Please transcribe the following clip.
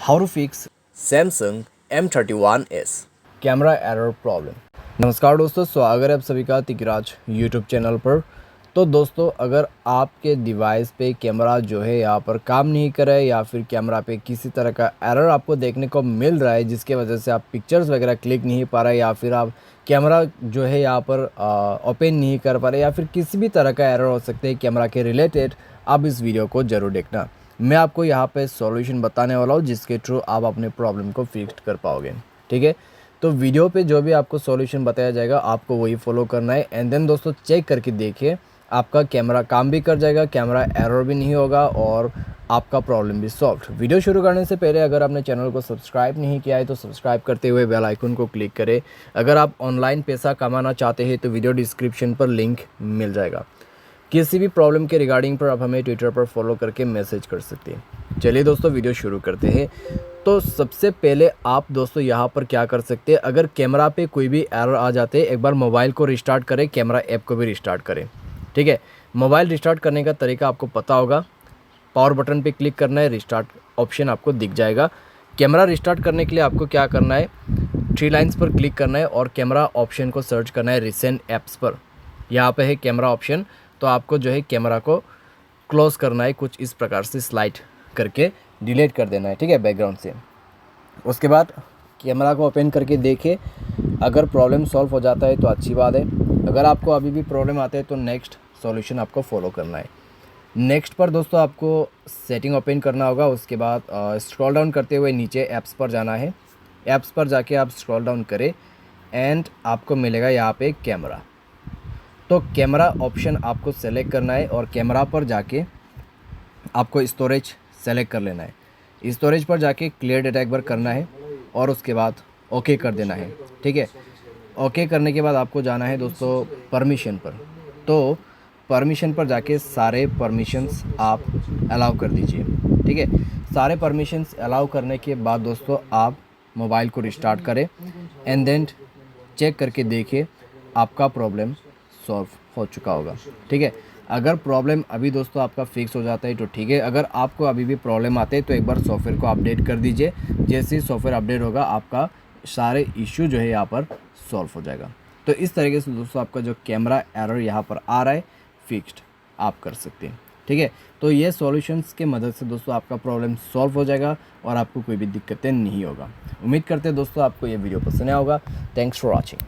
How to fix Samsung M31s। Camera error problem. नमस्कार दोस्तों, स्वागत है आप सभी का तिकराज यूट्यूब चैनल पर। तो दोस्तों, अगर आपके डिवाइस पे कैमरा जो है यहाँ पर काम नहीं कर रहा है या फिर कैमरा पे किसी तरह का एरर आपको देखने को मिल रहा है जिसके वजह से आप पिक्चर्स वगैरह क्लिक नहीं पा रहे या फिर आप कैमरा जो है यहाँ पर ओपन नहीं कर पा रहे या फिर किसी भी तरह का एरर हो सकते हैं कैमरा के रिलेटेड, आप इस वीडियो को ज़रूर देखना। मैं आपको यहाँ पे सॉल्यूशन बताने वाला हूँ जिसके थ्रू आप अपने प्रॉब्लम को फिक्स कर पाओगे। ठीक है, तो वीडियो पे जो भी आपको सॉल्यूशन बताया जाएगा आपको वही फॉलो करना है। एंड देन दोस्तों चेक करके देखिए, आपका कैमरा काम भी कर जाएगा, कैमरा एरर भी नहीं होगा और आपका प्रॉब्लम भी सॉल्व। वीडियो शुरू करने से पहले अगर आपने चैनल को सब्सक्राइब नहीं किया है तो सब्सक्राइब करते हुए बेल आइकन को क्लिक करें। अगर आप ऑनलाइन पैसा कमाना चाहते हैं तो वीडियो डिस्क्रिप्शन पर लिंक मिल जाएगा। किसी भी प्रॉब्लम के रिगार्डिंग पर आप हमें ट्विटर पर फॉलो करके मैसेज कर सकते हैं। चलिए दोस्तों वीडियो शुरू करते हैं। तो सबसे पहले आप दोस्तों यहाँ पर क्या कर सकते हैं, अगर कैमरा पे कोई भी एरर आ जाते हैं, एक बार मोबाइल को रिस्टार्ट करें, कैमरा ऐप को भी रिस्टार्ट करें। ठीक है, मोबाइल रिस्टार्ट करने का तरीका आपको पता होगा। पावर बटन पे क्लिक करना है, रिस्टार्ट ऑप्शन आपको दिख जाएगा। कैमरा रिस्टार्ट करने के लिए आपको क्या करना है, 3 लाइन्स पर क्लिक करना है और कैमरा ऑप्शन को सर्च करना है रिसेंट ऐप्स पर। यहाँ पे है कैमरा ऑप्शन, तो आपको जो है कैमरा को क्लोज़ करना है, कुछ इस प्रकार से स्लाइड करके डिलीट कर देना है। ठीक है, बैकग्राउंड से। उसके बाद कैमरा को ओपन करके देखिए, अगर प्रॉब्लम सॉल्व हो जाता है तो अच्छी बात है। अगर आपको अभी भी प्रॉब्लम आते हैं तो नेक्स्ट सॉल्यूशन आपको फॉलो करना है। नेक्स्ट पर दोस्तों आपको सेटिंग ओपन करना होगा। उसके बाद स्क्रॉल डाउन करते हुए नीचे ऐप्स पर जाना है। ऐप्स पर जाके आप स्क्रॉल डाउन करें एंड आपको मिलेगा यहाँ पे कैमरा। तो कैमरा ऑप्शन आपको सेलेक्ट करना है और कैमरा पर जाके आपको स्टोरेज सेलेक्ट कर लेना है। स्टोरेज पर जाके क्लियर डेटा एक बार करना है और उसके बाद ओके कर देना है। ठीक है, ओके करने के बाद आपको जाना है दोस्तों परमिशन पर। तो परमिशन पर जाके सारे परमिशंस आप अलाउ कर दीजिए। ठीक है, सारे परमिशंस अलाउ करने के बाद दोस्तों आप मोबाइल को रिस्टार्ट करें एंड देन चेक करके देखिए आपका प्रॉब्लम सॉल्व हो चुका होगा। ठीक है, अगर प्रॉब्लम अभी दोस्तों आपका फिक्स हो जाता है तो ठीक है। अगर आपको अभी भी प्रॉब्लम आते हैं तो एक बार सॉफ्टवेयर को अपडेट कर दीजिए। जैसे ही सॉफ्टवेयर अपडेट होगा आपका सारे इश्यू जो है यहाँ पर सॉल्व हो जाएगा। तो इस तरीके से दोस्तों आपका जो कैमरा एरर यहाँ पर आ रहा है फिक्स्ड आप कर सकते हैं। ठीक है, तो ये सॉल्यूशंस के मदद से दोस्तों आपका प्रॉब्लम सॉल्व हो जाएगा और आपको कोई भी दिक्कतें नहीं होगा। उम्मीद करते हैं दोस्तों आपको ये वीडियो पसंद आया होगा। Thanks for watching.